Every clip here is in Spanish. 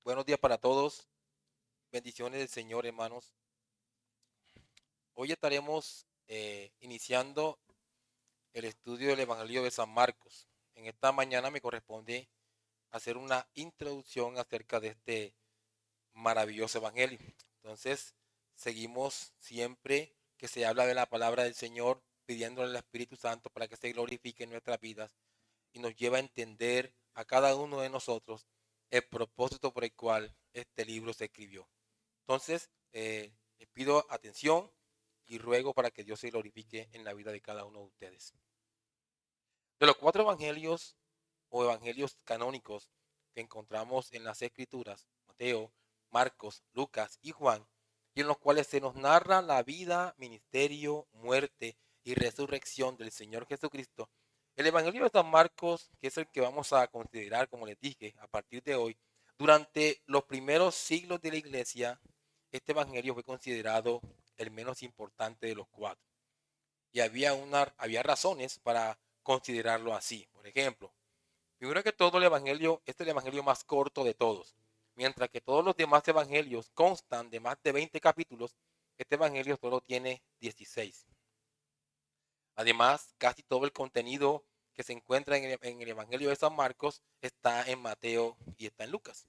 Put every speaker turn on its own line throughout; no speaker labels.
Buenos días para todos. Bendiciones del Señor, hermanos. Hoy estaremos iniciando el estudio del Evangelio de San Marcos. En esta mañana me corresponde hacer una introducción acerca de este maravilloso Evangelio. Entonces, seguimos siempre que se habla de la palabra del Señor, pidiéndole al Espíritu Santo para que se glorifique en nuestras vidas y nos lleve a entender a cada uno de nosotros el propósito por el cual este libro se escribió. Entonces, les pido atención y ruego para que Dios se glorifique en la vida de cada uno de ustedes. De los cuatro evangelios o evangelios canónicos que encontramos en las Escrituras, Mateo, Marcos, Lucas y Juan, y en los cuales se nos narra la vida, ministerio, muerte y resurrección del Señor Jesucristo, el Evangelio de San Marcos, que es el que vamos a considerar, como les dije, a partir de hoy, durante los primeros siglos de la iglesia, este Evangelio fue considerado el menos importante de los cuatro. Y había razones para considerarlo así. Por ejemplo, primero que todo el Evangelio, este es el Evangelio más corto de todos. Mientras que todos los demás evangelios constan de más de 20 capítulos, este Evangelio solo tiene 16. Además, casi todo el contenido que se encuentra en el Evangelio de San Marcos está en Mateo y está en Lucas.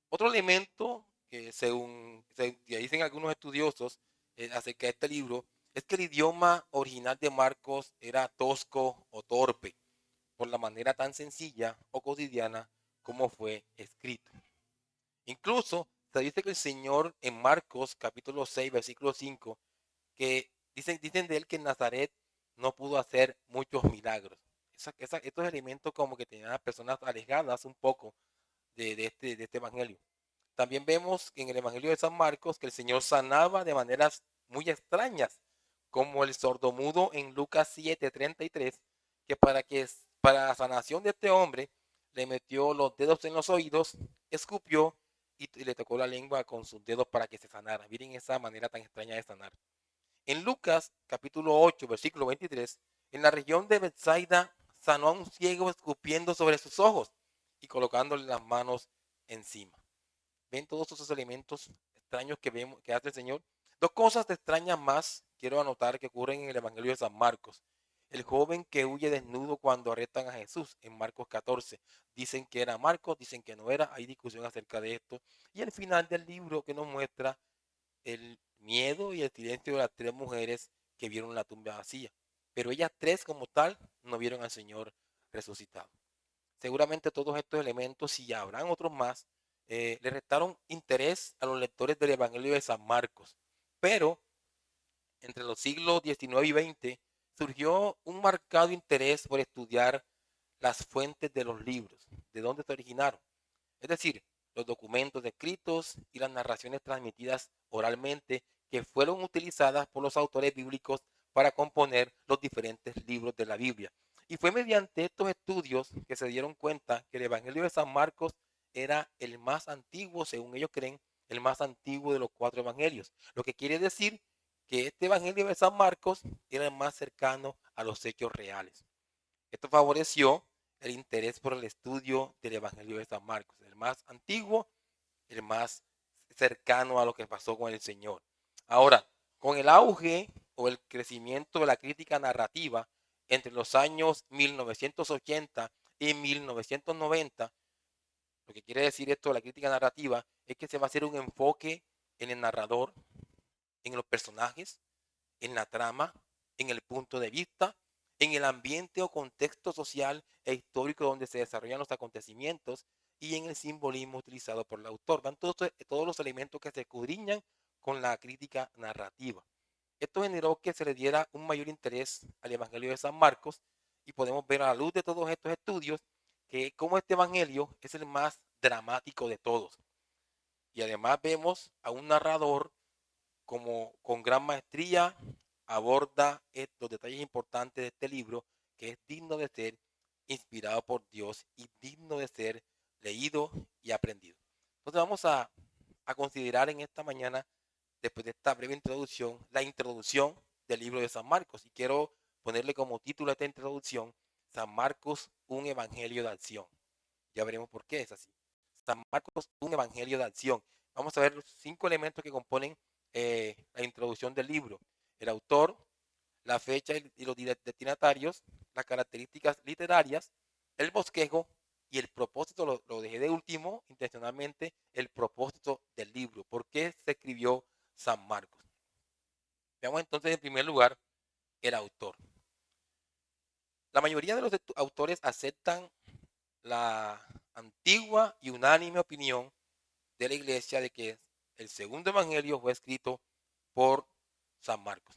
Otro elemento que que dicen algunos estudiosos acerca de este libro es que el idioma original de Marcos era tosco o torpe por la manera tan sencilla o cotidiana como fue escrito. Incluso se dice que el Señor en Marcos capítulo 6 versículo 5 que dicen de él que en Nazaret no pudo hacer muchos milagros. Estos elementos como que tenían a personas alejadas un poco de este evangelio. También vemos en el Evangelio de San Marcos que el Señor sanaba de maneras muy extrañas, como el sordomudo en Lucas 7:33, que para la sanación de este hombre le metió los dedos en los oídos, escupió y le tocó la lengua con sus dedos para que se sanara. Miren esa manera tan extraña de sanar. En Lucas capítulo 8, versículo 23, en la región de Bethsaida sanó a un ciego escupiendo sobre sus ojos y colocándole las manos encima. ¿Ven todos esos elementos extraños que vemos que hace el Señor? Dos cosas extrañas más quiero anotar que ocurren en el Evangelio de San Marcos. El joven que huye desnudo cuando arrestan a Jesús en Marcos 14. Dicen que era Marcos, dicen que no era. Hay discusión acerca de esto. Y el final del libro que nos muestra el miedo y el silencio de las tres mujeres que vieron la tumba vacía. Pero ellas tres como tal no vieron al Señor resucitado. Seguramente todos estos elementos, y habrán otros más, le restaron interés a los lectores del Evangelio de San Marcos. Pero entre los siglos XIX y XX surgió un marcado interés por estudiar las fuentes de los libros, de dónde se originaron. Es decir, los documentos escritos y las narraciones transmitidas oralmente que fueron utilizadas por los autores bíblicos para componer los diferentes libros de la Biblia. Y fue mediante estos estudios que se dieron cuenta que el Evangelio de San Marcos era el más antiguo, según ellos creen, el más antiguo de los cuatro evangelios. Lo que quiere decir que este Evangelio de San Marcos era el más cercano a los hechos reales. Esto favoreció el interés por el estudio del Evangelio de San Marcos, el más antiguo, el más cercano a lo que pasó con el Señor. Ahora, con el auge o el crecimiento de la crítica narrativa entre los años 1980 y 1990, lo que quiere decir esto de la crítica narrativa es que se va a hacer un enfoque en el narrador, en los personajes, en la trama, en el punto de vista, en el ambiente o contexto social e histórico donde se desarrollan los acontecimientos y en el simbolismo utilizado por el autor. Van todos los elementos que se escudriñan con la crítica narrativa. Esto generó que se le diera un mayor interés al Evangelio de San Marcos y podemos ver a la luz de todos estos estudios que como este Evangelio es el más dramático de todos. Y además vemos a un narrador como con gran maestría aborda los detalles importantes de este libro que es digno de ser inspirado por Dios y digno de ser leído y aprendido. Entonces vamos a considerar en esta mañana, después de esta breve introducción, la introducción del libro de San Marcos. Y quiero ponerle como título a esta introducción, San Marcos, un evangelio de acción. Ya veremos por qué es así. San Marcos, un evangelio de acción. Vamos a ver los 5 elementos que componen la introducción del libro: el autor, la fecha y los destinatarios, las características literarias, el bosquejo y el propósito. Lo dejé de último intencionalmente, el propósito del libro. ¿Por qué se escribió San Marcos? Veamos entonces en primer lugar el autor. La mayoría de los autores aceptan la antigua y unánime opinión de la iglesia de que el segundo evangelio fue escrito por San Marcos.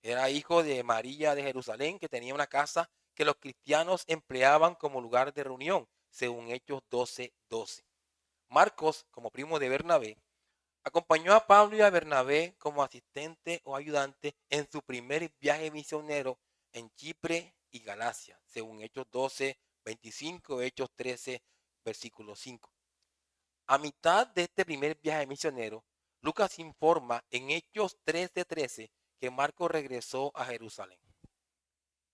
Era hijo de María de Jerusalén, que tenía una casa que los cristianos empleaban como lugar de reunión, según Hechos 12:12. Marcos, como primo de Bernabé, acompañó a Pablo y a Bernabé como asistente o ayudante en su primer viaje misionero en Chipre y Galacia, según Hechos 12:25, Hechos 13, versículo 5. A mitad de este primer viaje misionero, Lucas informa en Hechos 13:13 que Marcos regresó a Jerusalén.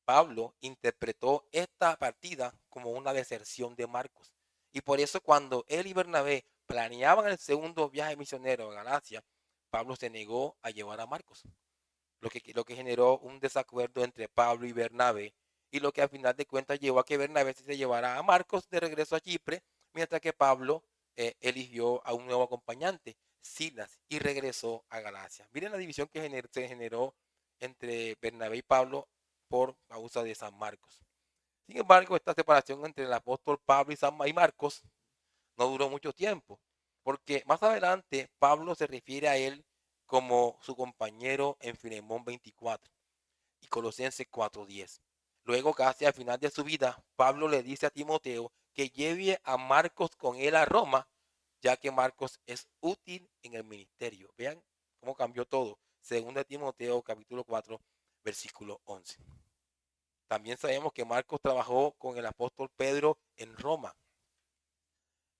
Pablo interpretó esta partida como una deserción de Marcos, y por eso cuando él y Bernabé planeaban el segundo viaje misionero a Galacia, Pablo se negó a llevar a Marcos, lo que generó un desacuerdo entre Pablo y Bernabé, y lo que al final de cuentas llevó a que Bernabé se llevara a Marcos de regreso a Chipre, mientras que Pablo eligió a un nuevo acompañante, Silas, y regresó a Galacia. Miren la división que se generó entre Bernabé y Pablo por causa de San Marcos. Sin embargo, esta separación entre el apóstol Pablo y Marcos no duró mucho tiempo, porque más adelante Pablo se refiere a él como su compañero en Filemón 24 y Colosenses 4:10. Luego, casi al final de su vida, Pablo le dice a Timoteo que lleve a Marcos con él a Roma, ya que Marcos es útil en el ministerio. Vean cómo cambió todo. Según de Timoteo capítulo 4, versículo 11. También sabemos que Marcos trabajó con el apóstol Pedro en Roma.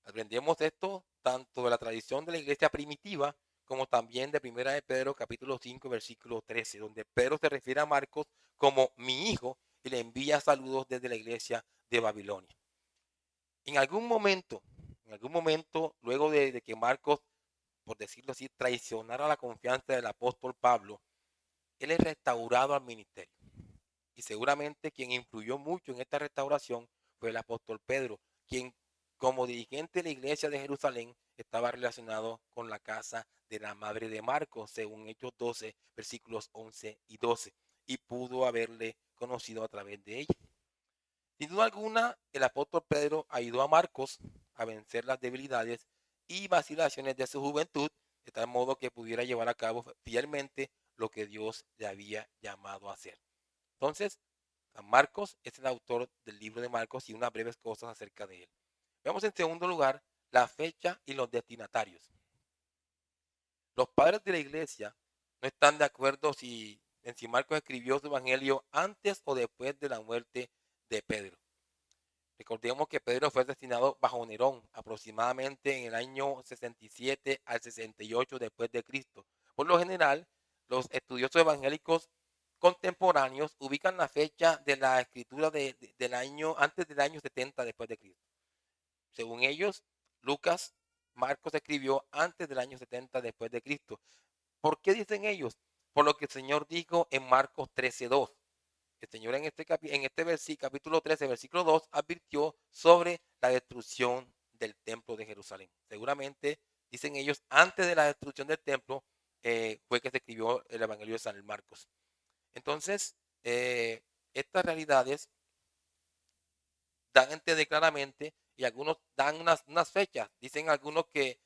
Aprendemos esto tanto de la tradición de la iglesia primitiva como también de Primera de Pedro capítulo 5 versículo 13, donde Pedro se refiere a Marcos como mi hijo y le envía saludos desde la iglesia de Babilonia. En algún momento, luego de que Marcos, por decirlo así, traicionara la confianza del apóstol Pablo, él es restaurado al ministerio. Y seguramente quien influyó mucho en esta restauración fue el apóstol Pedro, quien como dirigente de la iglesia de Jerusalén estaba relacionado con la casa de la madre de Marcos, según Hechos 12, versículos 11 y 12, y pudo haberle conocido a través de ella. Sin duda alguna, el apóstol Pedro ayudó a Marcos a vencer las debilidades y vacilaciones de su juventud, de tal modo que pudiera llevar a cabo fielmente lo que Dios le había llamado a hacer. Entonces, San Marcos es el autor del libro de Marcos y unas breves cosas acerca de él. Veamos en segundo lugar la fecha y los destinatarios. Los padres de la iglesia no están de acuerdo en si Marcos escribió su evangelio antes o después de la muerte de Pedro. Recordemos que Pedro fue asesinado bajo Nerón aproximadamente en el año 67 al 68 después de Cristo. Por lo general, los estudiosos evangélicos contemporáneos ubican la fecha de la escritura del año antes del año 70 después de Cristo. Según ellos, Lucas, Marcos escribió antes del año 70 después de Cristo. ¿Por qué dicen ellos? Por lo que el Señor dijo en Marcos 13:2. El Señor en este capítulo 13, versículo 2, advirtió sobre la destrucción del templo de Jerusalén. Seguramente, dicen ellos, antes de la destrucción del templo fue que se escribió el Evangelio de San Marcos. Entonces, estas realidades dan a entender claramente y algunos dan unas fechas. Dicen algunos que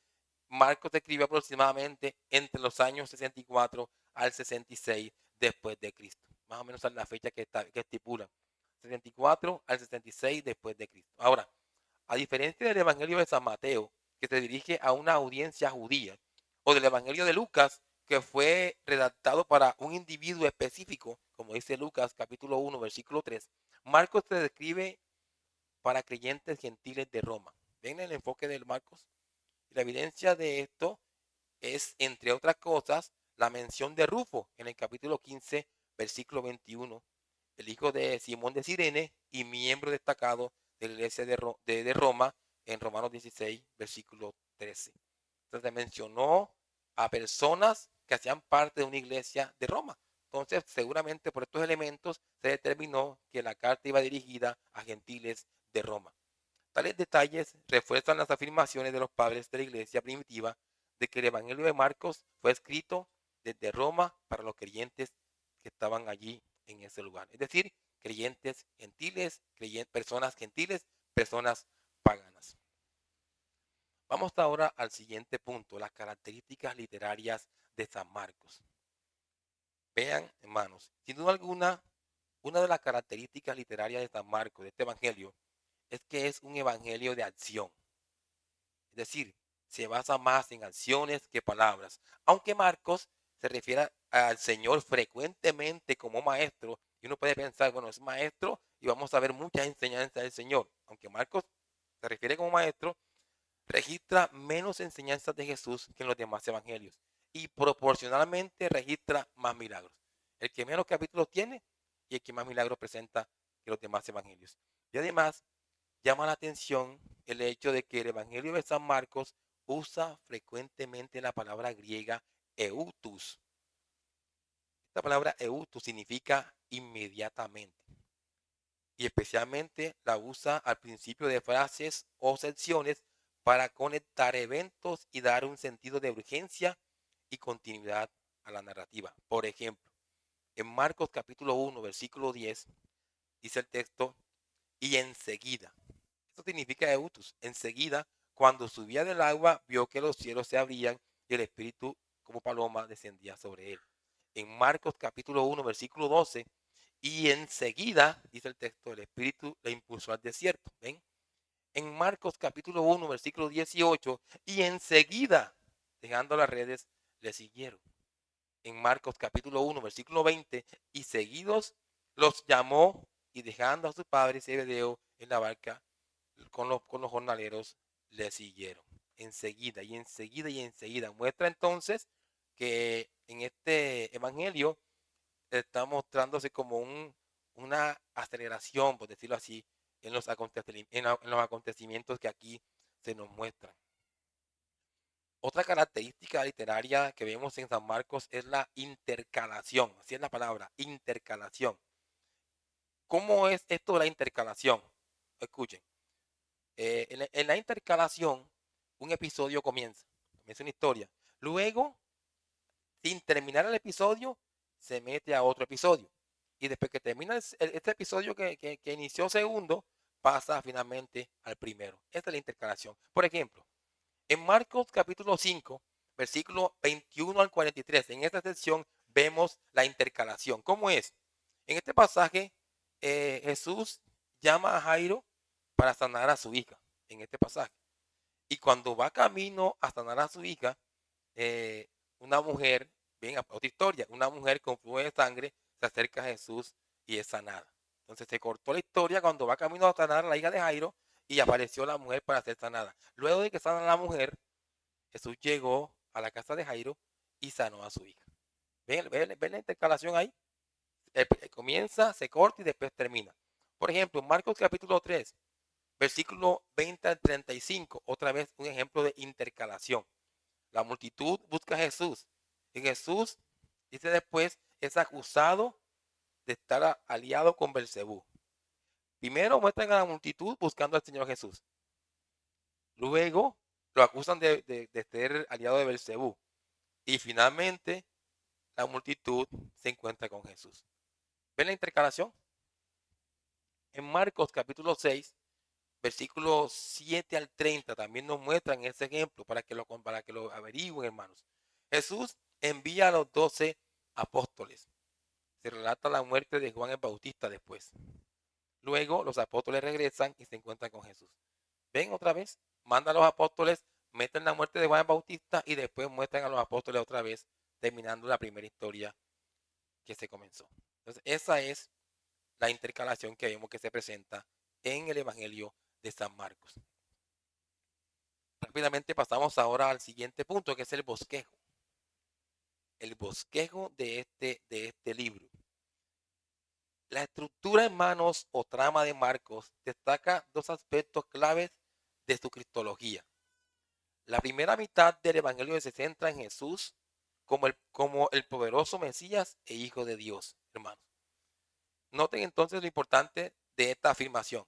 Marcos escribió aproximadamente entre los años 64 al 66 después de Cristo. Más o menos es la fecha que estipulan. 64 al 66 después de Cristo. Ahora, a diferencia del Evangelio de San Mateo, que se dirige a una audiencia judía, o del Evangelio de Lucas, que fue redactado para un individuo específico, como dice Lucas capítulo 1, versículo 3, Marcos se describe para creyentes gentiles de Roma. ¿Ven el enfoque de Marcos? Y la evidencia de esto es, entre otras cosas, la mención de Rufo en el capítulo 15, versículo 21, el hijo de Simón de Cirene y miembro destacado de la iglesia de Roma, en Romanos 16, versículo 13. Entonces mencionó a personas que hacían parte de una iglesia de Roma. Entonces, seguramente por estos elementos se determinó que la carta iba dirigida a gentiles de Roma. Tales detalles refuerzan las afirmaciones de los padres de la iglesia primitiva de que el Evangelio de Marcos fue escrito desde Roma para los creyentes que estaban allí en ese lugar. Es decir, creyentes gentiles, personas paganas. Vamos ahora al siguiente punto, las características literarias de San Marcos. Vean, hermanos, sin duda alguna, una de las características literarias de San Marcos, de este evangelio, es que es un evangelio de acción. Es decir, se basa más en acciones que palabras. Aunque Marcos se refiere al Señor frecuentemente como maestro, y uno puede pensar, bueno, es maestro y vamos a ver muchas enseñanzas del Señor. Aunque Marcos se refiere como maestro, registra menos enseñanzas de Jesús que en los demás evangelios y proporcionalmente registra más milagros. El que menos capítulos tiene y el que más milagros presenta que los demás evangelios. Y además, llama la atención el hecho de que el Evangelio de San Marcos usa frecuentemente la palabra griega eutus. Esta palabra eutus significa inmediatamente y especialmente la usa al principio de frases o secciones para conectar eventos y dar un sentido de urgencia y continuidad a la narrativa. Por ejemplo, en Marcos capítulo 1, versículo 10, dice el texto, y enseguida. Esto significa eutus. Enseguida, cuando subía del agua, vio que los cielos se abrían y el Espíritu como paloma descendía sobre él. En Marcos capítulo 1, versículo 12, y enseguida, dice el texto, el Espíritu le impulsó al desierto. ¿Ven? En Marcos capítulo 1, versículo 18, y enseguida, dejando las redes, le siguieron. En Marcos capítulo 1, versículo 20, y seguidos los llamó y dejando a su padre Zebedeo en la barca con los jornaleros, le siguieron. Enseguida y enseguida y enseguida. Muestra entonces que en este evangelio está mostrándose como una aceleración, por decirlo así, en los acontecimientos que aquí se nos muestran. Otra característica literaria que vemos en San Marcos es la intercalación, así es la palabra, intercalación. ¿Cómo es esto de la intercalación? Escuchen, en la intercalación un episodio comienza una historia. Luego, sin terminar el episodio, se mete a otro episodio. Y después que termina este episodio que inició segundo, pasa finalmente al primero. Esta es la intercalación. Por ejemplo, en Marcos capítulo 5, versículo 21 al 43, en esta sección vemos la intercalación. ¿Cómo es? En este pasaje, Jesús llama a Jairo para sanar a su hija, en este pasaje. Y cuando va camino a sanar a su hija, eh, una mujer, bien, otra historia, una mujer con flujo de sangre se acerca a Jesús y es sanada. Entonces se cortó la historia cuando va camino a sanar a la hija de Jairo y apareció la mujer para ser sanada. Luego de que sana a la mujer, Jesús llegó a la casa de Jairo y sanó a su hija. ¿Ven la intercalación ahí? Comienza, se corta y después termina. Por ejemplo, en Marcos capítulo 3, versículo 20 al 35, otra vez un ejemplo de intercalación. La multitud busca a Jesús. Y Jesús, dice después, es acusado de estar aliado con Belcebú. Primero muestran a la multitud buscando al Señor Jesús. Luego lo acusan de ser aliado de Belcebú. Y finalmente la multitud se encuentra con Jesús. ¿Ven la intercalación? En Marcos capítulo 6, versículos 7 al 30, también nos muestran ese ejemplo para que lo averigüen, hermanos. Jesús envía a los 12 apóstoles. Se relata la muerte de Juan el Bautista después. Luego los apóstoles regresan y se encuentran con Jesús. ¿Ven otra vez? Manda a los apóstoles, meten la muerte de Juan el Bautista y después muestran a los apóstoles otra vez, terminando la primera historia que se comenzó. Entonces, esa es la intercalación que vemos que se presenta en el Evangelio de San Marcos. Rápidamente pasamos ahora al siguiente punto, que es el bosquejo. El bosquejo de este libro. La estructura, hermanos, o trama de Marcos destaca dos aspectos claves de su cristología. La primera mitad del Evangelio se centra en Jesús como el poderoso Mesías e Hijo de Dios, hermanos. Noten entonces lo importante de esta afirmación.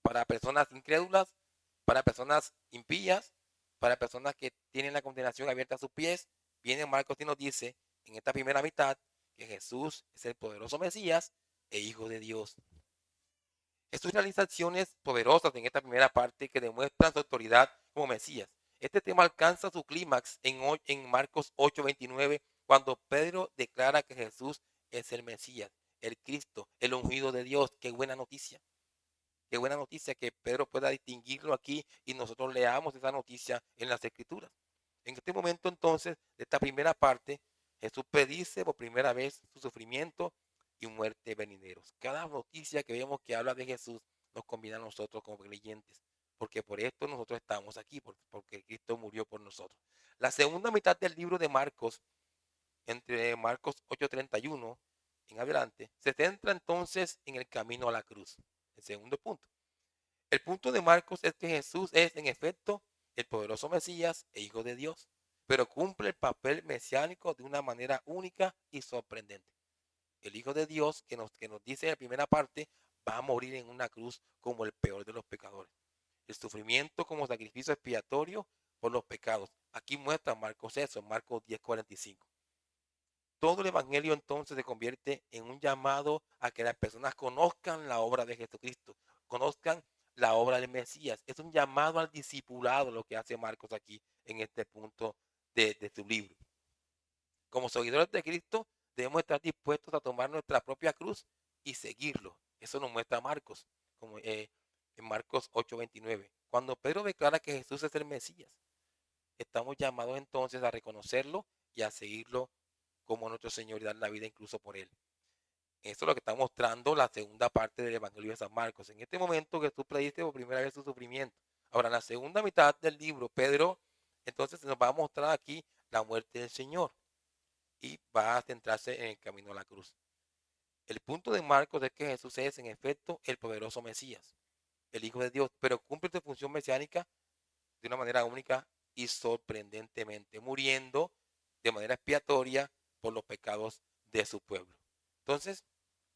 Para personas incrédulas, para personas impías, para personas que tienen la condenación abierta a sus pies, viene Marcos y nos dice en esta primera mitad que Jesús es el poderoso Mesías e Hijo de Dios. Jesús realiza acciones poderosas en esta primera parte que demuestran su autoridad como Mesías. Este tema alcanza su clímax en Marcos 8:29, cuando Pedro declara que Jesús es el Mesías, el Cristo, el ungido de Dios. Qué buena noticia. Qué buena noticia que Pedro pueda distinguirlo aquí y nosotros leamos esa noticia en las Escrituras. En este momento entonces, de esta primera parte, Jesús predice por primera vez su sufrimiento y muerte venideros. Cada noticia que vemos que habla de Jesús nos conviene a nosotros como creyentes, porque por esto nosotros estamos aquí, porque Cristo murió por nosotros. La segunda mitad del libro de Marcos, entre Marcos 8:31 en adelante, se centra entonces en el camino a la cruz. El segundo punto. El punto de Marcos es que Jesús es, en efecto, el poderoso Mesías e Hijo de Dios, pero cumple el papel mesiánico de una manera única y sorprendente. El Hijo de Dios, que nos dice en la primera parte, va a morir en una cruz como el peor de los pecadores. El sufrimiento como sacrificio expiatorio por los pecados. Aquí muestra Marcos eso, en Marcos 10:45. Todo el Evangelio entonces se convierte en un llamado a que las personas conozcan la obra de Jesucristo, conozcan la obra del Mesías. Es un llamado al discipulado lo que hace Marcos aquí en este punto de su libro. Como seguidores de Cristo debemos estar dispuestos a tomar nuestra propia cruz y seguirlo. Eso nos muestra Marcos, como en Marcos 8:29. Cuando Pedro declara que Jesús es el Mesías, estamos llamados entonces a reconocerlo y a seguirlo como nuestro Señor y dar la vida incluso por Él. Eso es lo que está mostrando la segunda parte del Evangelio de San Marcos. En este momento Jesús predice por primera vez su sufrimiento. Ahora, en la segunda mitad del libro, Pedro entonces nos va a mostrar aquí la muerte del Señor y va a centrarse en el camino a la cruz. El punto de Marcos es que Jesús es en efecto el poderoso Mesías, el Hijo de Dios, pero cumple su función mesiánica de una manera única y sorprendentemente, muriendo de manera expiatoria por los pecados de su pueblo. Entonces,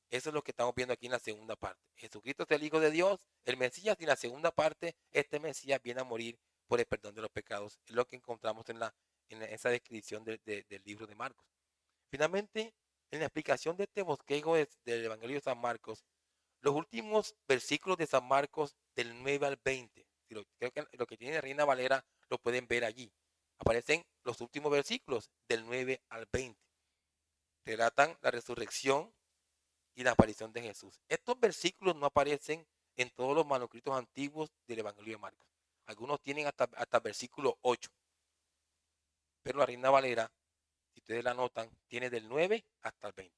eso es lo que estamos viendo aquí en la segunda parte. Jesucristo es el Hijo de Dios, el Mesías, y en la segunda parte, este Mesías viene a morir por el perdón de los pecados. Es lo que encontramos en esa descripción del libro de Marcos. Finalmente, en la explicación de este bosquejo del Evangelio de San Marcos, los últimos versículos de San Marcos del 9 al 20, creo que lo que tiene Reina Valera lo pueden ver allí. Aparecen los últimos versículos del 9 al 20. Relatan la resurrección y la aparición de Jesús. Estos versículos no aparecen en todos los manuscritos antiguos del Evangelio de Marcos. Algunos tienen hasta el versículo 8. Pero la Reina Valera, si ustedes la notan, tiene del 9 hasta el 20.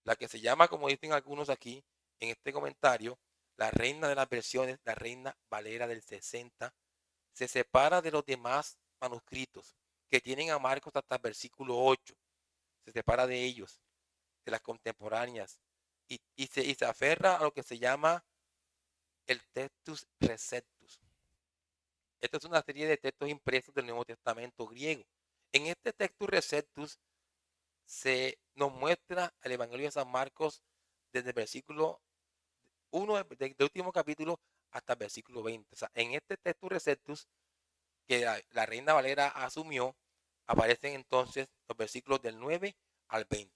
La que se llama, como dicen algunos aquí, en este comentario, la reina de las versiones, la Reina Valera del 60, se separa de los demás manuscritos que tienen a Marcos hasta el versículo 8. Se separa de ellos, de las contemporáneas, y se aferra a lo que se llama el Textus Receptus. Esta es una serie de textos impresos del Nuevo Testamento griego. En este Textus Receptus se nos muestra el Evangelio de San Marcos desde el versículo 1 del último capítulo hasta el versículo 20. O sea, en este Textus Receptus que la Reina Valera asumió, aparecen entonces los versículos del 9 al 20.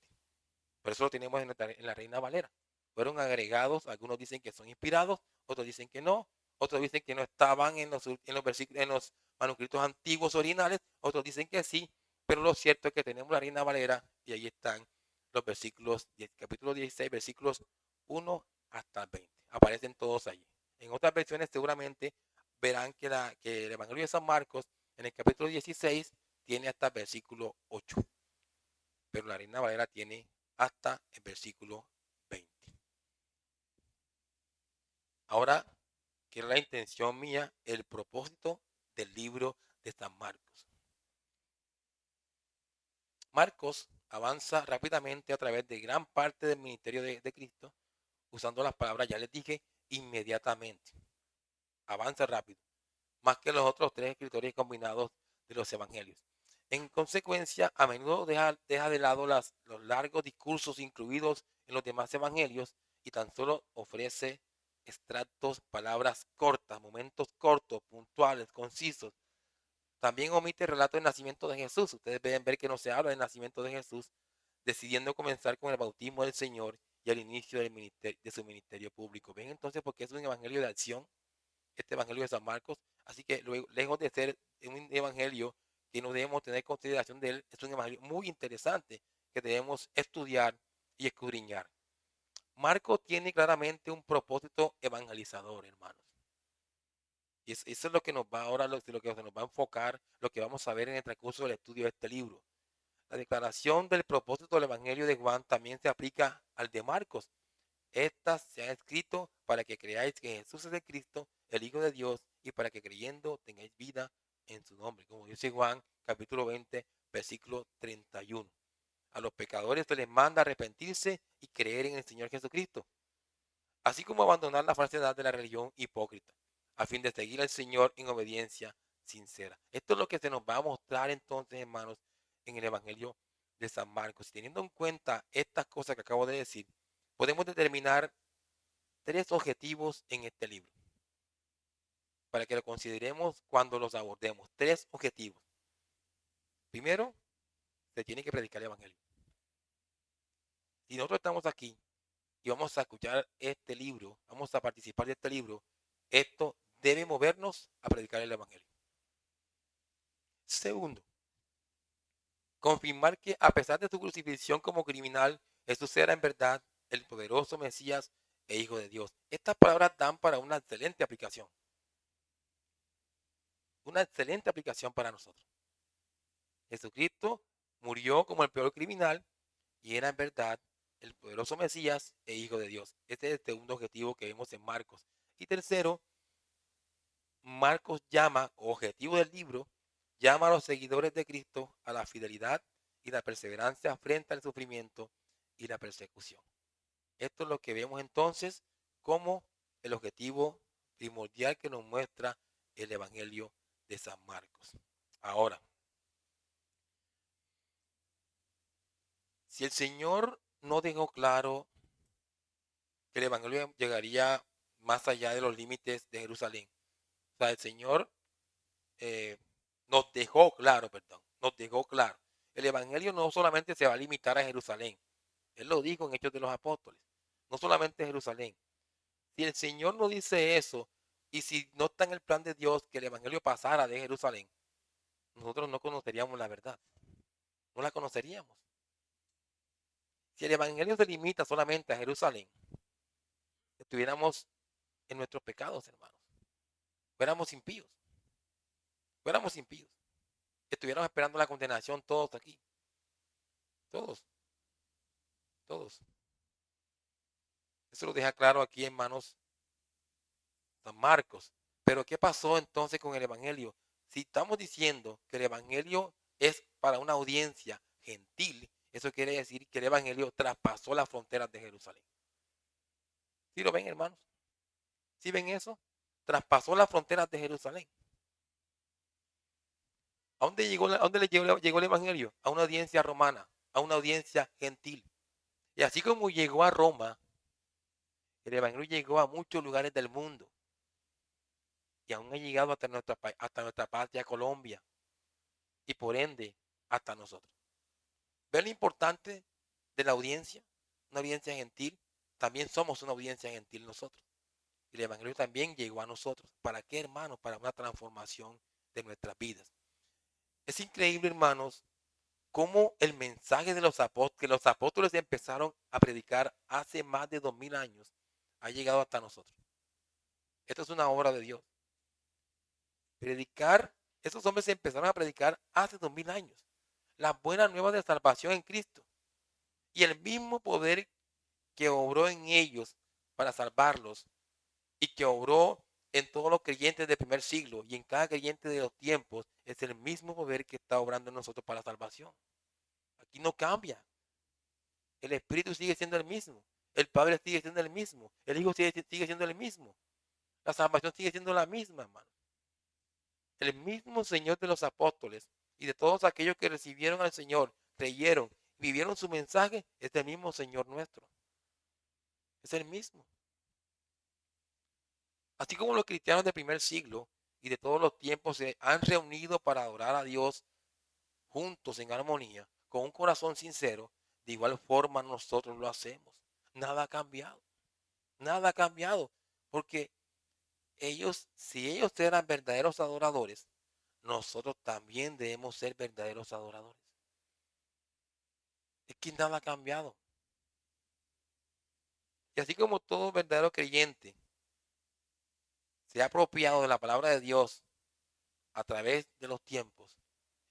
Por eso lo tenemos en la Reina Valera. Fueron agregados, algunos dicen que son inspirados, otros dicen que no, otros dicen que no estaban en los manuscritos antiguos originales, otros dicen que sí, pero lo cierto es que tenemos la Reina Valera y ahí están los versículos, capítulo 16, versículos 1 hasta 20. Aparecen todos allí. En otras versiones seguramente verán que el Evangelio de San Marcos en el capítulo 16 tiene hasta el versículo 8, pero la Reina Valera tiene hasta el versículo 20. Ahora, que es la intención mía, el propósito del libro de San Marcos. Marcos avanza rápidamente a través de gran parte del ministerio de Cristo, usando las palabras, ya les dije, inmediatamente. Avanza rápido. más que los otros tres escritores combinados de los evangelios. En consecuencia, a menudo deja de lado los largos discursos incluidos en los demás evangelios y tan solo ofrece extractos, palabras cortas, momentos cortos, puntuales, concisos. También omite el relato del nacimiento de Jesús. Ustedes deben ver que no se habla del nacimiento de Jesús, decidiendo comenzar con el bautismo del Señor y el inicio de su ministerio público. ¿Ven entonces porque es un evangelio de acción, este evangelio de San Marcos? Así que luego, lejos de ser un evangelio que no debemos tener consideración de él, es un evangelio muy interesante que debemos estudiar y escudriñar. Marcos tiene claramente un propósito evangelizador, hermanos. Y eso es lo que nos va ahora, lo que nos va a enfocar, lo que vamos a ver en el transcurso del estudio de este libro. La declaración del propósito del Evangelio de Juan también se aplica al de Marcos. Estas se han escrito para que creáis que Jesús es el Cristo, el Hijo de Dios, y para que creyendo tengáis vida en su nombre. Como dice Juan, capítulo 20, versículo 31. A los pecadores se les manda arrepentirse y creer en el Señor Jesucristo, así como abandonar la falsedad de la religión hipócrita, a fin de seguir al Señor en obediencia sincera. Esto es lo que se nos va a mostrar entonces, hermanos, en el Evangelio de San Marcos. Y teniendo en cuenta estas cosas que acabo de decir, podemos determinar tres objetivos en este libro, para que lo consideremos cuando los abordemos. Tres objetivos. Primero, se tiene que predicar el Evangelio. Si nosotros estamos aquí y vamos a escuchar este libro, vamos a participar de este libro, esto debe movernos a predicar el Evangelio. Segundo, confirmar que a pesar de su crucifixión como criminal, Jesús era en verdad el poderoso Mesías e Hijo de Dios. Estas palabras dan para una excelente aplicación. Una excelente aplicación para nosotros. Jesucristo murió como el peor criminal y era en verdad el poderoso Mesías e Hijo de Dios. Este es el segundo objetivo que vemos en Marcos. Y tercero, Marcos llama, objetivo del libro, llama a los seguidores de Cristo a la fidelidad y la perseverancia frente al sufrimiento y la persecución. Esto es lo que vemos entonces como el objetivo primordial que nos muestra el Evangelio de San Marcos. Ahora, si el Señor no dejó claro que el Evangelio llegaría más allá de los límites de Jerusalén, o sea, el Señor eh, nos dejó claro, perdón, nos dejó claro. El Evangelio no solamente se va a limitar a Jerusalén. Él lo dijo en Hechos de los Apóstoles. No solamente Jerusalén. Si el Señor no dice eso, y si no está en el plan de Dios que el Evangelio pasara de Jerusalén, nosotros no conoceríamos la verdad. No la conoceríamos. Si el Evangelio se limita solamente a Jerusalén, estuviéramos en nuestros pecados, hermanos. Fuéramos impíos. Fuéramos impíos. Estuviéramos esperando la condenación todos aquí. Todos. Todos. Eso lo deja claro aquí, hermanos, San Marcos. Pero ¿qué pasó entonces con el Evangelio? Si estamos diciendo que el Evangelio es para una audiencia gentil, eso quiere decir que el Evangelio traspasó las fronteras de Jerusalén. ¿Sí lo ven, hermanos? ¿Sí ven eso? Traspasó las fronteras de Jerusalén. ¿A dónde llegó el Evangelio? A una audiencia romana, a una audiencia gentil. Y así como llegó a Roma, el Evangelio llegó a muchos lugares del mundo. Y aún ha llegado hasta nuestra patria Colombia. Y por ende, hasta nosotros. ¿Ven lo importante de la audiencia? Una audiencia gentil. También somos una audiencia gentil nosotros. Y el Evangelio también llegó a nosotros. ¿Para qué, hermanos? Para una transformación de nuestras vidas. Es increíble, hermanos, cómo el mensaje de que los apóstoles empezaron a predicar hace más de 2000 años, ha llegado hasta nosotros. Esto es una obra de Dios. Predicar, esos hombres empezaron a predicar hace 2000 años. Las buenas nuevas de salvación en Cristo. Y el mismo poder que obró en ellos para salvarlos y que obró en todos los creyentes del primer siglo y en cada creyente de los tiempos es el mismo poder que está obrando en nosotros para la salvación. Aquí no cambia. El Espíritu sigue siendo el mismo. El Padre sigue siendo el mismo. El Hijo sigue siendo el mismo. La salvación sigue siendo la misma, hermano. El mismo Señor de los apóstoles y de todos aquellos que recibieron al Señor, creyeron, vivieron su mensaje, es el mismo Señor nuestro. Es el mismo. Así como los cristianos del primer siglo y de todos los tiempos se han reunido para adorar a Dios juntos en armonía, con un corazón sincero, de igual forma nosotros lo hacemos. Nada ha cambiado. Nada ha cambiado. Porque ellos, si ellos eran verdaderos adoradores, nosotros también debemos ser verdaderos adoradores. Es que nada ha cambiado. Y así como todo verdadero creyente se ha apropiado de la palabra de Dios a través de los tiempos,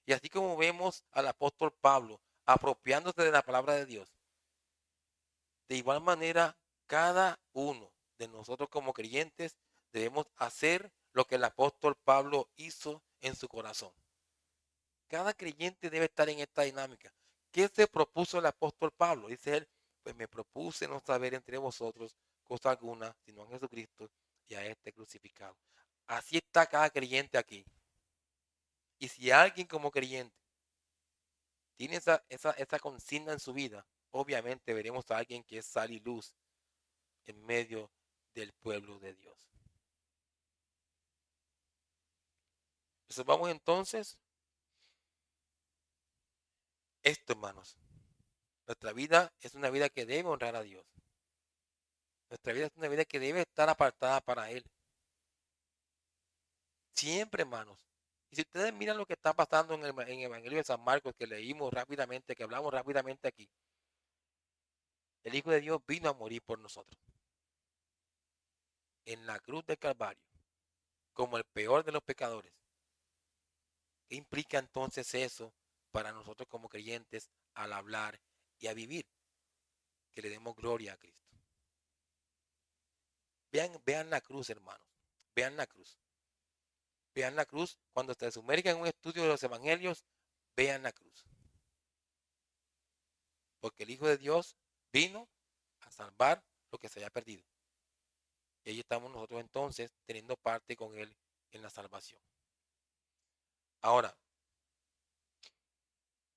y así como vemos al apóstol Pablo apropiándose de la palabra de Dios, de igual manera cada uno de nosotros como creyentes debemos hacer lo que el apóstol Pablo hizo en su corazón. Cada creyente debe estar en esta dinámica. ¿Qué se propuso el apóstol Pablo? Dice él, pues me propuse no saber entre vosotros cosa alguna, sino a Jesucristo y a este crucificado. Así está cada creyente aquí. Y si alguien como creyente tiene esa consigna en su vida, obviamente veremos a alguien que es sal y luz en medio del pueblo de Dios. Entonces vamos entonces, esto hermanos, nuestra vida es una vida que debe honrar a Dios. Nuestra vida es una vida que debe estar apartada para Él. Siempre, hermanos. Y si ustedes miran lo que está pasando en el Evangelio de San Marcos, que leímos rápidamente, que hablamos rápidamente aquí, el Hijo de Dios vino a morir por nosotros en la cruz del Calvario, como el peor de los pecadores. ¿Qué implica entonces eso para nosotros como creyentes al hablar y a vivir? Que le demos gloria a Cristo. Vean la cruz, hermanos. Vean la cruz. Vean la cruz. Cuando se sumergen en un estudio de los evangelios, vean la cruz. Porque el Hijo de Dios vino a salvar lo que se había perdido. Y ahí estamos nosotros entonces teniendo parte con Él en la salvación. Ahora,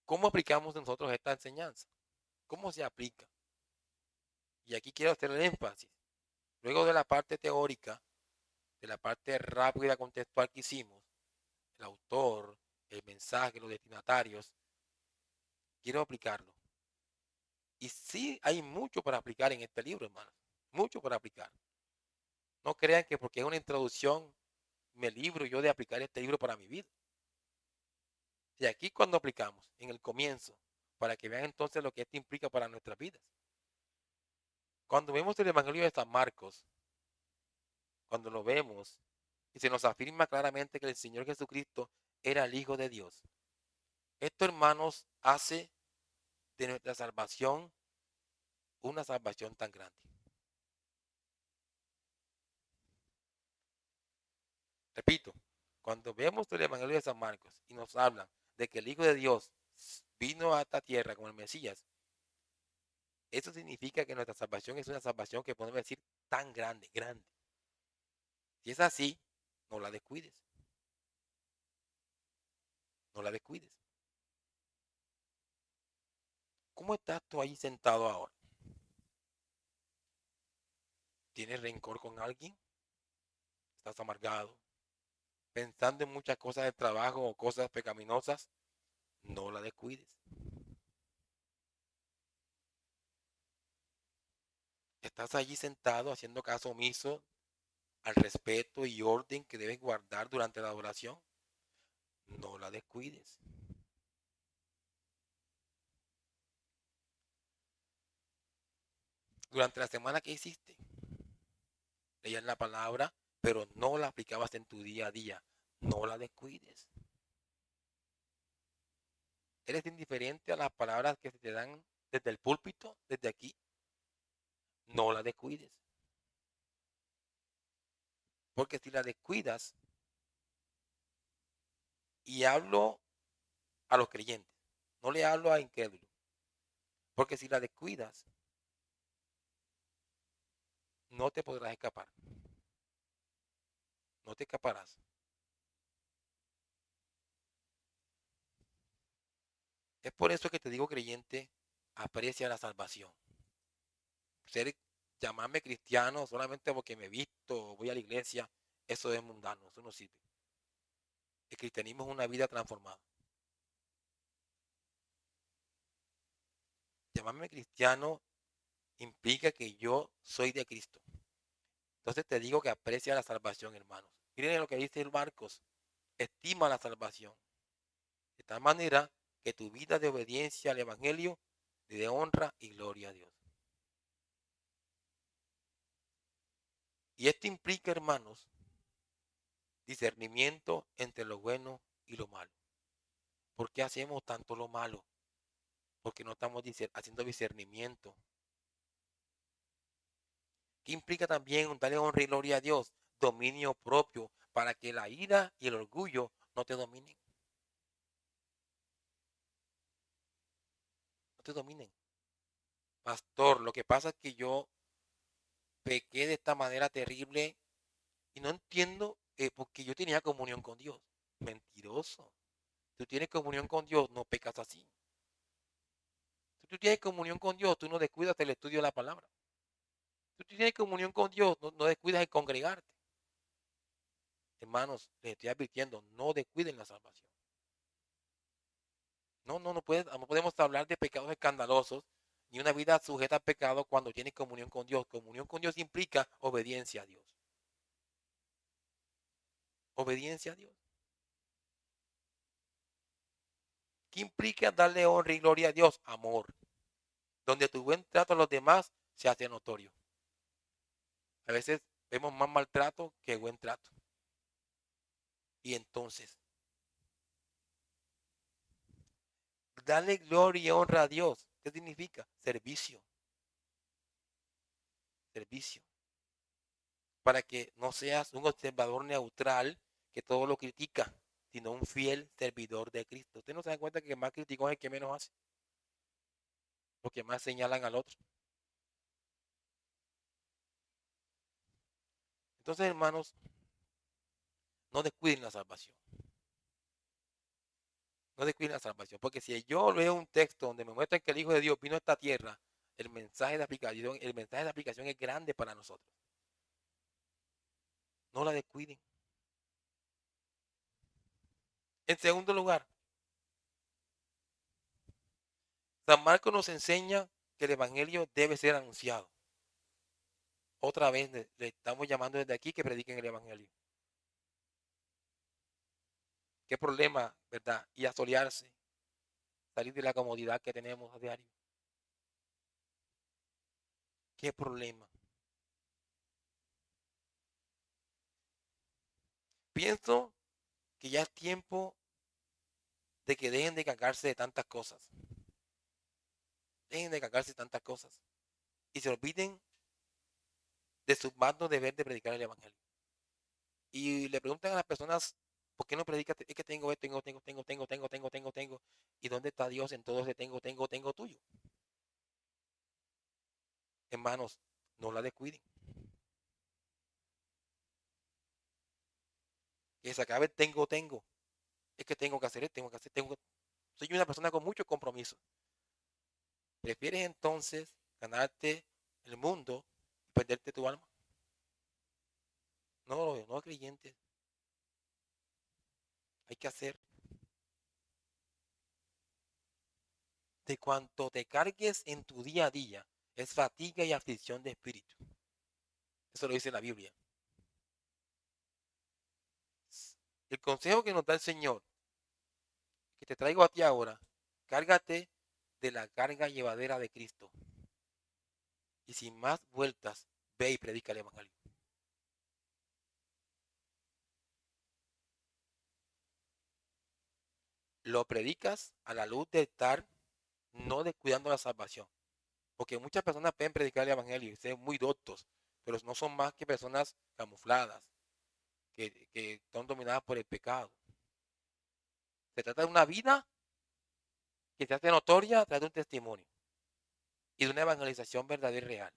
¿cómo aplicamos nosotros esta enseñanza? ¿Cómo se aplica? Y aquí quiero hacer el énfasis. Luego de la parte teórica, de la parte rápida contextual que hicimos, el autor, el mensaje, los destinatarios, quiero aplicarlo. Y sí hay mucho para aplicar en este libro, hermano. Mucho para aplicar. No crean que porque es una introducción me libro yo de aplicar este libro para mi vida. Y aquí cuando aplicamos, en el comienzo, para que vean entonces lo que esto implica para nuestras vidas. Cuando vemos el Evangelio de San Marcos, cuando lo vemos y se nos afirma claramente que el Señor Jesucristo era el Hijo de Dios, esto, hermanos, hace de nuestra salvación una salvación tan grande. Repito, cuando vemos el Evangelio de San Marcos y nos hablan de que el Hijo de Dios vino a esta tierra como el Mesías, eso significa que nuestra salvación es una salvación que podemos decir tan grande, grande. Si es así, no la descuides. No la descuides. ¿Cómo estás tú ahí sentado ahora? ¿Tienes rencor con alguien? ¿Estás amargado? ¿Pensando en muchas cosas de trabajo o cosas pecaminosas? No la descuides. ¿Estás allí sentado haciendo caso omiso al respeto y orden que debes guardar durante la adoración? No la descuides. Durante la semana que hiciste, leías la palabra, pero no la aplicabas en tu día a día. No la descuides. ¿Eres indiferente a las palabras que se te dan desde el púlpito, desde aquí? No la descuides. Porque si la descuidas, y hablo a los creyentes, no le hablo a incrédulos, porque si la descuidas, no te podrás escapar. No te escaparás. Es por eso que te digo, creyente, aprecia la salvación. Ser, llamarme cristiano solamente porque me he visto, voy a la iglesia, eso es mundano, eso no sirve. El cristianismo es una vida transformada. Llamarme cristiano implica que yo soy de Cristo. Entonces te digo que aprecia la salvación, hermanos. Miren lo que dice el Marcos. Estima la salvación. De tal manera que tu vida de obediencia al Evangelio le dé honra y gloria a Dios. Y esto implica, hermanos, discernimiento entre lo bueno y lo malo. ¿Por qué hacemos tanto lo malo? Porque no estamos haciendo discernimiento. ¿Qué implica también darle honra y gloria a Dios? Dominio propio, para que la ira y el orgullo no te dominen. No te dominen. Pastor, lo que pasa es que yo pequé de esta manera terrible y no entiendo porque yo tenía comunión con Dios. Mentiroso. Tú tienes comunión con Dios, no pecas así. Si tú tienes comunión con Dios, tú no descuidas el estudio de la palabra. Si tú tienes comunión con Dios, no descuidas el congregarte. Hermanos, les estoy advirtiendo, no descuiden la salvación. No podemos hablar de pecados escandalosos ni una vida sujeta al pecado cuando tienes comunión con Dios. Comunión con Dios implica obediencia a Dios. Obediencia a Dios. ¿Qué implica darle honra y gloria a Dios? Amor. Donde tu buen trato a los demás se hace notorio. A veces vemos más maltrato que buen trato. Y entonces, darle gloria y honra a Dios. ¿Qué significa? Servicio. Servicio. Para que no seas un observador neutral que todo lo critica, sino un fiel servidor de Cristo. Usted no se da cuenta que el más criticón es el que menos hace, los que más señalan al otro. Entonces, hermanos, no descuiden la salvación. No descuiden la salvación, porque si yo leo un texto donde me muestran que el Hijo de Dios vino a esta tierra, el mensaje de aplicación es grande para nosotros. No la descuiden. En segundo lugar, San Marcos nos enseña que el Evangelio debe ser anunciado. Otra vez le estamos llamando desde aquí que prediquen el Evangelio. Qué problema, ¿verdad? Y asolearse, salir de la comodidad que tenemos a diario. Qué problema. Pienso que ya es tiempo de que dejen de cagarse de tantas cosas. Dejen de cagarse de tantas cosas. Y se olviden de su magno deber de predicar el Evangelio. Y le preguntan a las personas, ¿por qué no predicas? Es que tengo esto, tengo. ¿Y dónde está Dios en todo ese tengo tuyo? Hermanos, no la descuiden. Que se acabe el tengo. Es que tengo que hacer esto, tengo que hacer, tengo. Soy una persona con mucho compromiso. ¿Prefieres entonces ganarte el mundo y perderte tu alma? No, creyentes. Hay que hacer. De cuanto te cargues en tu día a día, es fatiga y aflicción de espíritu. Eso lo dice la Biblia. El consejo que nos da el Señor, que te traigo a ti ahora, cárgate de la carga llevadera de Cristo. Y sin más vueltas, ve y predica el Evangelio. Lo predicas a la luz de estar no descuidando la salvación. Porque muchas personas pueden predicar el Evangelio y ser muy doctos, pero no son más que personas camufladas, que son dominadas por el pecado. Se trata de una vida que se hace notoria a través de un testimonio y de una evangelización verdadera y real.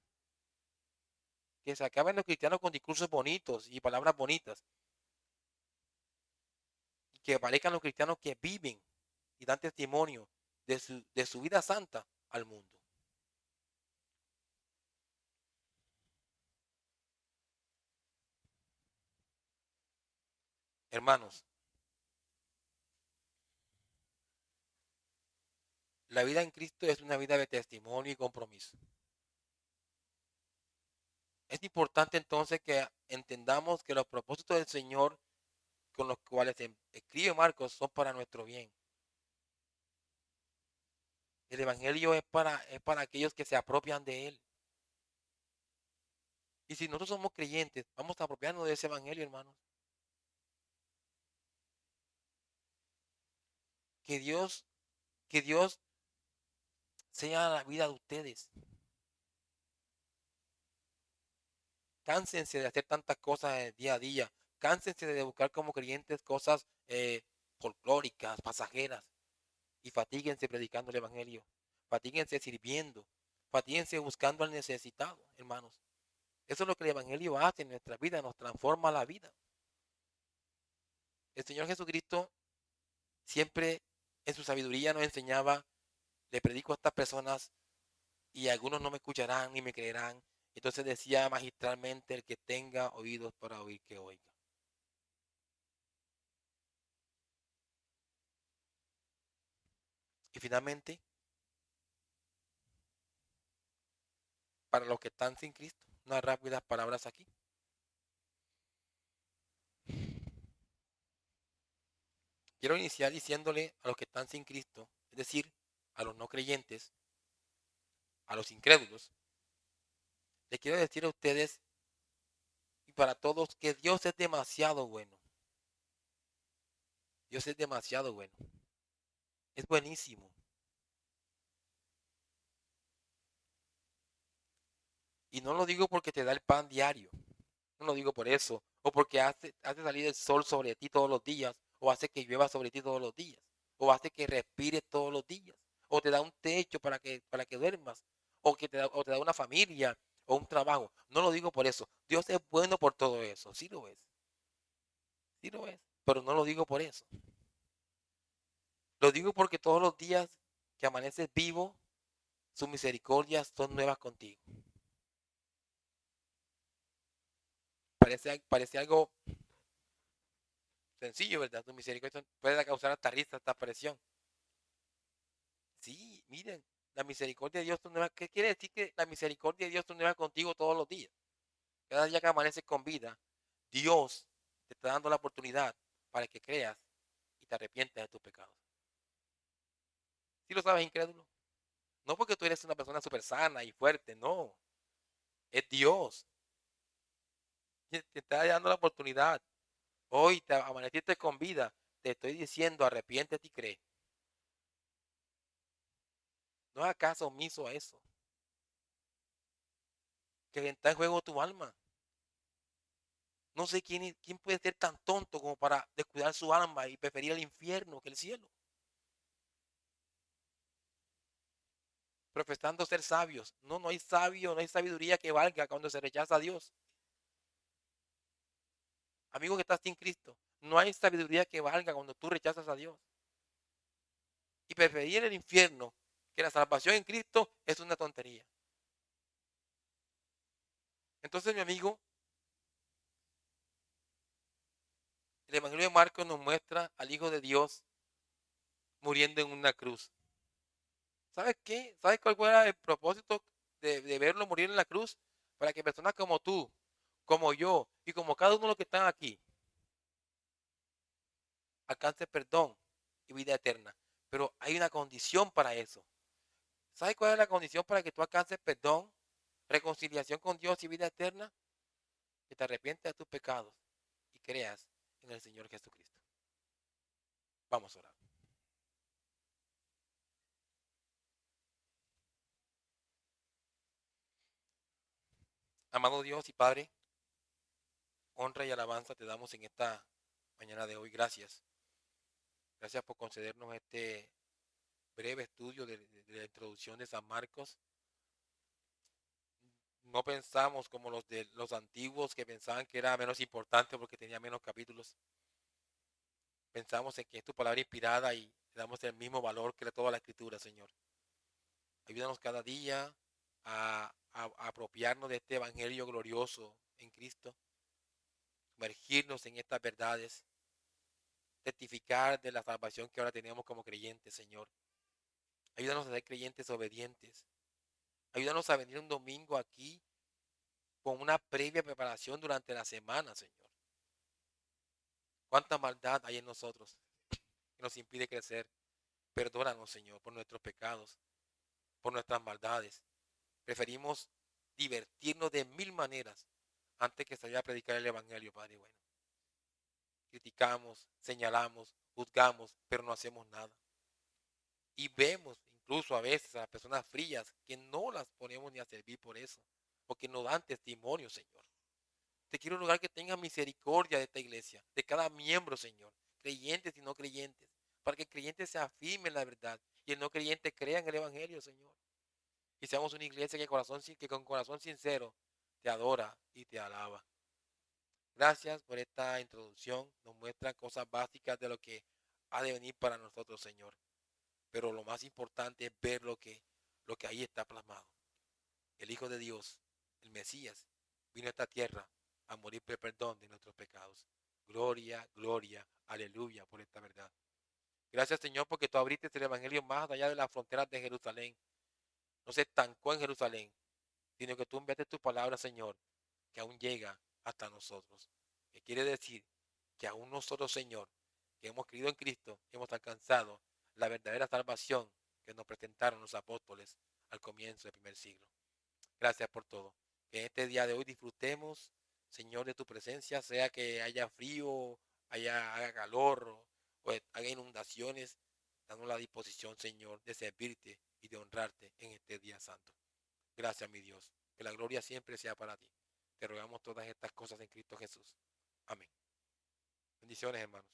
Que se acaben los cristianos con discursos bonitos y palabras bonitas. Y que aparezcan los cristianos que viven y dan testimonio de su vida santa al mundo. Hermanos, la vida en Cristo es una vida de testimonio y compromiso. Es importante entonces que entendamos que los propósitos del Señor con los cuales escribe Marcos son para nuestro bien. El Evangelio es para aquellos que se apropian de él. Y si nosotros somos creyentes, vamos a apropiarnos de ese Evangelio, hermanos. Que Dios, que Dios sea la vida de ustedes. Cánsense de hacer tantas cosas día a día. Cánsense de buscar como creyentes cosas folclóricas, pasajeras. Y fatíguense predicando el Evangelio. Fatíguense sirviendo. Fatíguense buscando al necesitado, hermanos. Eso es lo que el Evangelio hace en nuestra vida, nos transforma la vida. El Señor Jesucristo siempre en su sabiduría nos enseñaba, le predico a estas personas y algunos no me escucharán ni me creerán. Entonces decía magistralmente, el que tenga oídos para oír, que oiga. Y finalmente, para los que están sin Cristo, unas rápidas palabras aquí. Quiero iniciar diciéndole a los que están sin Cristo, es decir, a los no creyentes, a los incrédulos, les quiero decir a ustedes y para todos que Dios es demasiado bueno. Dios es demasiado bueno. Es buenísimo. Y no lo digo porque te da el pan diario. No lo digo por eso. O porque hace salir el sol sobre ti todos los días. O hace que llueva sobre ti todos los días. O hace que respires todos los días. O te da un techo para que duermas. O te da una familia o un trabajo. No lo digo por eso. Dios es bueno por todo eso. Sí lo es. Sí lo es. Pero no lo digo por eso. Lo digo porque todos los días que amaneces vivo, sus misericordias son nuevas contigo. Parece algo sencillo, ¿verdad? Tu misericordia puede causar hasta risa, hasta presión. Sí, miren, la misericordia de Dios es nueva. ¿Qué quiere decir que la misericordia de Dios es nueva contigo todos los días? Cada día que amaneces con vida, Dios te está dando la oportunidad para que creas y te arrepientas de tus pecados. ¿Sí lo sabes, incrédulo? No porque tú eres una persona súper sana y fuerte, no. Es Dios que te está dando la oportunidad. Hoy te amaneciste con vida. Te estoy diciendo, arrepiéntete y cree. No hagas caso omiso a eso. Que está en juego tu alma. No sé quién puede ser tan tonto como para descuidar su alma y preferir el infierno que el cielo. Profesando ser sabios. No, no hay sabio, no hay sabiduría que valga cuando se rechaza a Dios. Amigo que estás sin Cristo, no hay sabiduría que valga cuando tú rechazas a Dios. Y preferir el infierno que la salvación en Cristo es una tontería. Entonces, mi amigo, el Evangelio de Marcos nos muestra al Hijo de Dios muriendo en una cruz. ¿Sabes qué? ¿Sabes cuál era el propósito de verlo morir en la cruz? Para que personas como tú, como yo y como cada uno de los que están aquí alcancen perdón y vida eterna. Pero hay una condición para eso. ¿Sabes cuál es la condición para que tú alcances perdón, reconciliación con Dios y vida eterna? Que te arrepientes de tus pecados y creas en el Señor Jesucristo. Vamos a orar. Amado Dios y Padre, honra y alabanza te damos en esta mañana de hoy. Gracias. Gracias por concedernos este breve estudio de la introducción de San Marcos. No pensamos como los de los antiguos que pensaban que era menos importante porque tenía menos capítulos. Pensamos en que es tu palabra inspirada y le damos el mismo valor que toda la escritura, Señor. Ayúdanos cada día a apropiarnos de este evangelio glorioso en Cristo, sumergirnos en estas verdades, testificar de la salvación que ahora tenemos como creyentes, Señor. Ayúdanos a ser creyentes obedientes. Ayúdanos a venir un domingo aquí con una previa preparación durante la semana, Señor. Cuánta maldad hay en nosotros que nos impide crecer. Perdónanos, Señor, por nuestros pecados, por nuestras maldades. Preferimos divertirnos de mil maneras antes que salir a predicar el Evangelio, Padre bueno. Criticamos, señalamos, juzgamos, pero no hacemos nada. Y vemos incluso a veces a las personas frías que no las ponemos ni a servir por eso, porque no dan testimonio, Señor. Te quiero rogar que tengas misericordia de esta iglesia, de cada miembro, Señor, creyentes y no creyentes, para que el creyente se afirme en la verdad y el no creyente crea en el Evangelio, Señor. Y seamos una iglesia que con corazón sincero te adora y te alaba. Gracias por esta introducción. Nos muestra cosas básicas de lo que ha de venir para nosotros, Señor. Pero lo más importante es ver lo que ahí está plasmado. El Hijo de Dios, el Mesías, vino a esta tierra a morir por el perdón de nuestros pecados. Gloria, gloria, aleluya por esta verdad. Gracias, Señor, porque tú abriste el Evangelio más allá de las fronteras de Jerusalén. No se estancó en Jerusalén, sino que tú enviaste tu palabra, Señor, que aún llega hasta nosotros. Que quiere decir que aún nosotros, Señor, que hemos creído en Cristo, hemos alcanzado la verdadera salvación que nos presentaron los apóstoles al comienzo del primer siglo. Gracias por todo. Que en este día de hoy disfrutemos, Señor, de tu presencia, sea que haya frío, haga calor o haya inundaciones, danos la disposición, Señor, de servirte y de honrarte en este día santo. Gracias, mi Dios. Que la gloria siempre sea para ti. Te rogamos todas estas cosas en Cristo Jesús. Amén. Bendiciones, hermanos.